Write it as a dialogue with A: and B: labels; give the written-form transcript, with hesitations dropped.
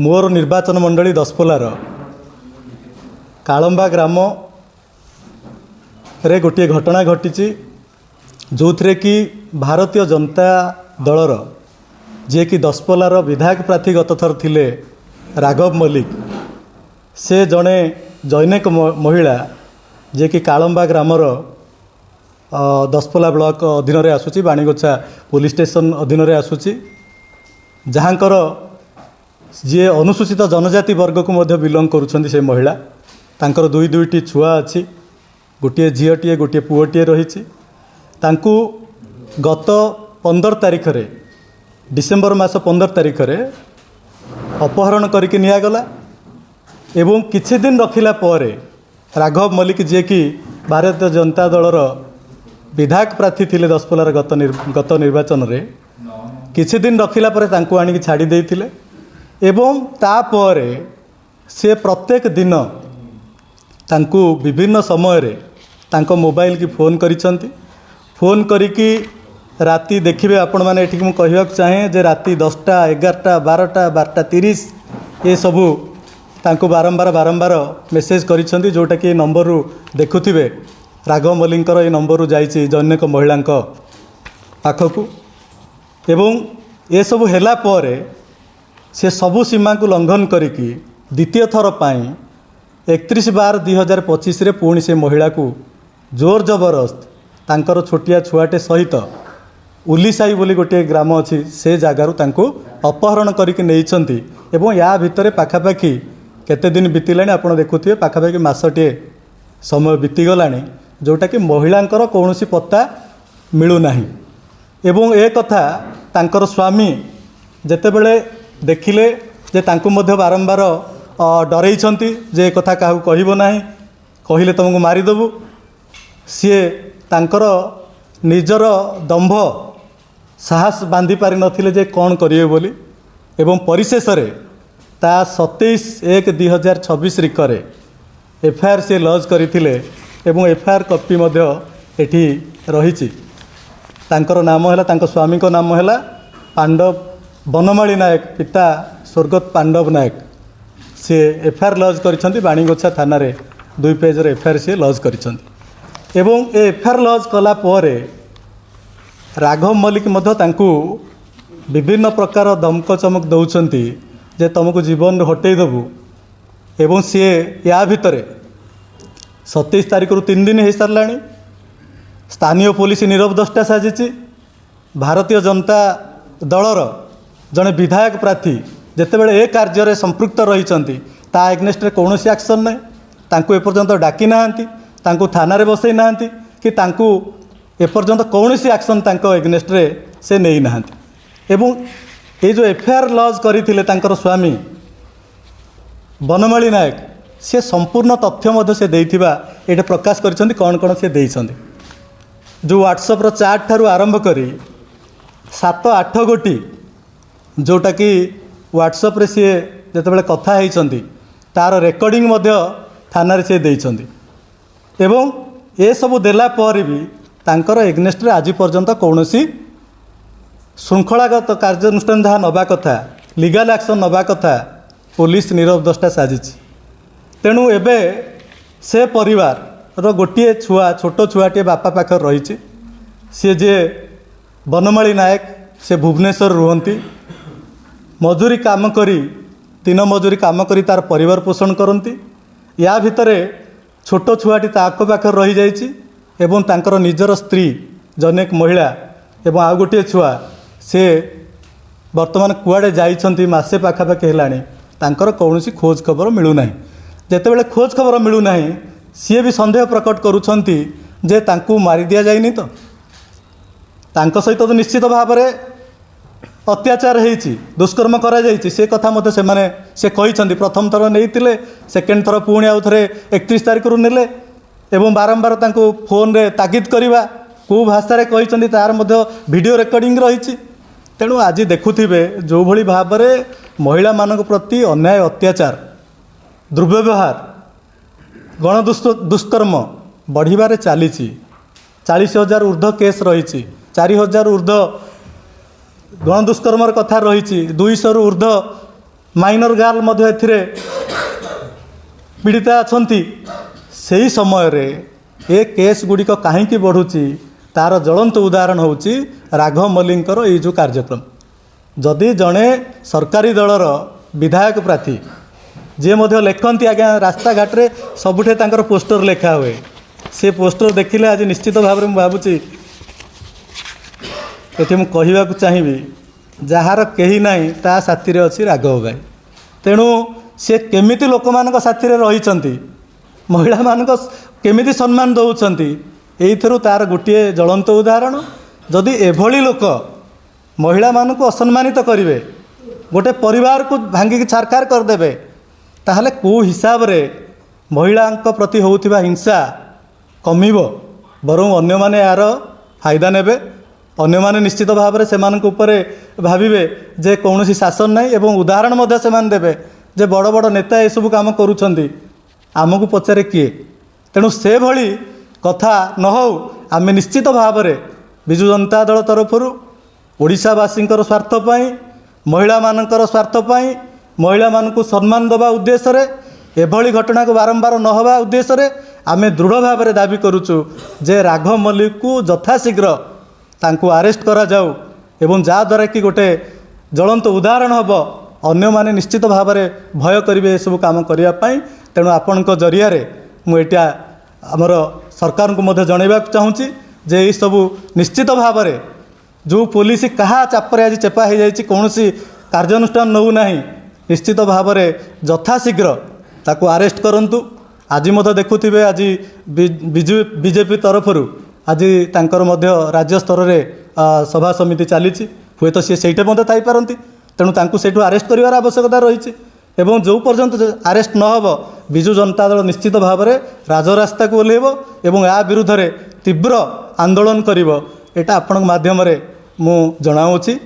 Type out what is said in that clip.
A: मोर निर्वाचन मंडली दसपल्लार कालंबा ग्राम रे गोटे घटना घटी जो थे कि भारतीय जनता दलर जे कि दसपल्लार विधायक प्रार्थी गत थर थिले राघव मल्लिक से जड़े जैनिक महिला जे कि कालंबा ग्रामर दसपल्ला ब्लॉक अधीन रे आसुची बाणीगोछा पुलिस स्टेशन अधीन रे आसुची जहाँकर जे अनुसूचित जनजाति वर्ग को मध्य बिलोंग करुछंदी से महिला तांकर दुई दुईटी छुआ अच्छी गोटे झीटीए गोटे पुओटीए रही तांकु गत 15 तारिख रे डिसेम्बर मास 15 तारिख रे अपहरण करके नियागला एवं किछि दिन रखिला परे राघव मल्लिक जे कि भारतीय जनता दलर विधायक प्रार्थी थिले दसपल्लार गत निर्वाचन रे किछि दिन रखिला परे तांकु आनिक छाड़ी देइथिले एवं तापरे से प्रत्येक दिन तांकु विभिन्न समय रे तांको मोबाइल की फोन करिसंती फोन करिकी राति देखिए आपण मैंने ये मुझे कहवाक चाहे जे राति 10टा 11टा 12टा 12:30 ये सबू तांको बारंबार मेसेज करिसंती जोटा कि नंबर रु देखुथिबे राघव मल्लिकर ये नंबर रु जाइछि जन्यक महिला पाखकू एवं ये सबू हैला परे से सबु सीमा को लंघन करिकी द्वितीय थर पाई 31/12/2025 रे पुणी से महिला को जोर जबरदस्त तांकर छोटिया छुआटे सहित उलीसाई बोली गोटे ग्राम अच्छी से जगार तांको अपहरण करके नहींचंती एवं या भितर पाखापाखि केते दिन बीतिलाणी आपण देखुथिबे पाखापाखि मासटे समय बीतीगलाणी जोटा कि महिलांकर कौनसी पत्ता मिलू नाही एवं ए कथा तांकर स्वामी जेतेबेले देखिले जे तांको मध्य बारंबार डरैछंती जे कथा काहू कहबो नाही कहिले तुमको मारिदेबू सी तांकर निजर दंभ साहस बांधी पारि नथिले जे कौन करिए बोली एवं परिशेष रे ता 27/1/2026 रिकरे एफआईआर से लॉन्च करथिले एवं एफआईआर कॉपी मध्य एठी रहिछि तांकर नाम हैला तांको स्वामी को नाम हैला पांडव बनमाली नायक पिता स्वर्गत पांडव नायक सी एफआईआर लॉन्च करिसंती बाणीगोछा थाना रे 2 पेज रे एफआईआर से लॉन्च करिसंती एवं एफआईआर लॉन्च कला परे राघव मल्लिक मध्य तांकु विभिन्न प्रकार धमक चमक दौरान जे तुमको जीवन हटई देबू एवं सी या भितर 27 तारिख रु 3 दिन हो सारा स्थानीय पुलिस नीरव दस्ता साजिची भारतीय जनता दलर जड़े विधायक प्रार्थी जितेबाला ए कार्य संपृक्त रही एग्नेस्ट कौन एक्शन ना तांकु एपर्यंत डाकी ना थाना रे बसई ना कि तांकु एपर्यंत कौन एक्शन एग्नेस्ट से नहीं ना एवं ये जो एफआईआर लॉन्च करथिले तांकर स्वामी बनमाली नायक से संपूर्ण तथ्य मध्य से देइथिबा एटा प्रकाश करिसंती कौन कौन से देइसंती जो व्हाट्सएप चैट ठारू आरंभ करी 7-8 गोटी जोटा कि व्हाट्सएप रे सी जितेबाला कथा होती तार रेकर्डिंग मध्य थाना रे से देइछंती एवं ये सब देला पर भी तांकर एग्नेस्ट रे आज पर्यंत कौनसी श्रृंखलागत कार्यानुष्ठान जहाँ नवा कथा लीगल एक्शन नवा कथा पुलिस नीरव दस्ता साजिची तेणु एबे से परिवार रो गोटे छुआ छोट छुआटे बापा पाखे रही सी जे बनमाली नायक से भुवनेश्वर रुहंती मजूरी काम करी 3 मजूरी काम करी तार परिवार पोषण करती या भितरे छोट छुआटी ता आख पाखे रही जाइछि एवं तांकर निजर स्त्री जनेक महिला एवं आउ गोटे छुआ से वर्तमान कुआडे जाइछंती मासे पाखापाखि हेलाणी तांकर कौनसी खोज खबर मिलूना जेतेबेले खोज खबर मिलूना सी भी संदेह प्रकट करुछंती जे तांकु मारी दिया जाइनी तो तांको सहित तो निश्चित भाव में अत्याचार होती दुष्कर्म करा जाइछि से कथा मते से माने से कहिछंती प्रथम थर नहींतिले सेकेंड थर पुणी आउ थे 31 तारिख रु नेले एवं बारंबार तांको फोन रे तागिद करवा को भाषा रे कहिछंती तार मध्य वीडियो रेकर्डिंग रही तेणु आज देखुथिबे जो भली भाव में महिला मानक प्रति अन्याय अत्याचार दुर्व्यवहार गण दुष्कर्म बढ़िबारे चली 40,000 ऊर्ध्व केस रही 4,000 ऊर्ध्व गण दुष्कर्मर कथा रही 200 ऊर्ध्व माइनर गर्ल मध्य एथिरे पीड़िता अछंती सही समय रे ए केस गुड़िक कहीं बढ़ुची तार ज्वलंत उदाहरण होची राघव मल्लिकर ये जो कार्यक्रम जदि जड़े सरकारी दलर विधायक प्रार्थी जी मध्य लेखती आज्ञा रास्ता घाट रे सबुठे तांकर पोस्टर लेखा हुए से पोस्टर देखिले आज निश्चित भाव में भावुची ये मुझे कहवाक चाहिए जार कहीं ना ता साथी अच्छी राघव भाई तेणु सी केमिति लोक मान साथी रही महिला मान केमिति सम्मान दौरान यही तार गोटे ज्वलंत उदाहरण जदि एभली लोक महिला मान को असम्मानित करेंगे गोटे परिवार को भांगिक छारखार करदे ताहले को हिसाब रे महिला प्रति होउथिबा हिंसा कमिब बरं अन्य माने यार फायदा नेबे अन्य माने निश्चित भाव में सेमानक उपरे भाविबे जे कौनसी शासन नहीं एवं उदाहरण मध्य सेमान देबे जे बड़ बड़ नेता ये सब काम करूछंती आमको पचारे किए तेणु से भली कथा न हो आम निश्चित भाव में विजु जनता दल तरफ ओडिशावासी स्वार्थ पाई महिला मानकर स्वार्थ पाई महिला मानकु सम्मान दबा उद्देश्य रे एभली घटना को बारंबार न होबा उद्देश्य रे आमे दृढ़ भाव में दाबी करुचु जे राघव मल्लिक को यथाशीघ्र तांको अरेस्ट करा जाऊ एवं जहाँद्वारा कि गोटे ज्वलंत उदाहरण हम अन्य माने निश्चित भाव में भय करेंगे सब काम करने तेणु आपण जरिया मुझा आमर सरकार को मध्य जनइबा चाहूँगी जे ये सब निश्चित भाव में जो पुलिस क्या चापरे आज चेपा हो जाए कौन कार्यानुष्ठान नौ ना निश्चित भाव में यथाशीघ्र ताको अरेस्ट करंतु आज मध्य देखुथिबे आज बीजेपी तरफ आज तांकर मध्य राज्य स्तर में सभा समिति चली हुए तो सी से मध्य थी पारती तेणु तांकु सेठु अरेस्ट करिवार आवश्यकता रही एवं जो पर्यंत अरेस्ट न हो विजु जनता दल निश्चित भाव में राजरास्ता को ओह्लैब एवं या विरुद्ध में तीव्र आंदोलन करिवो एटा आपण माध्यम रे मु जणाउछि।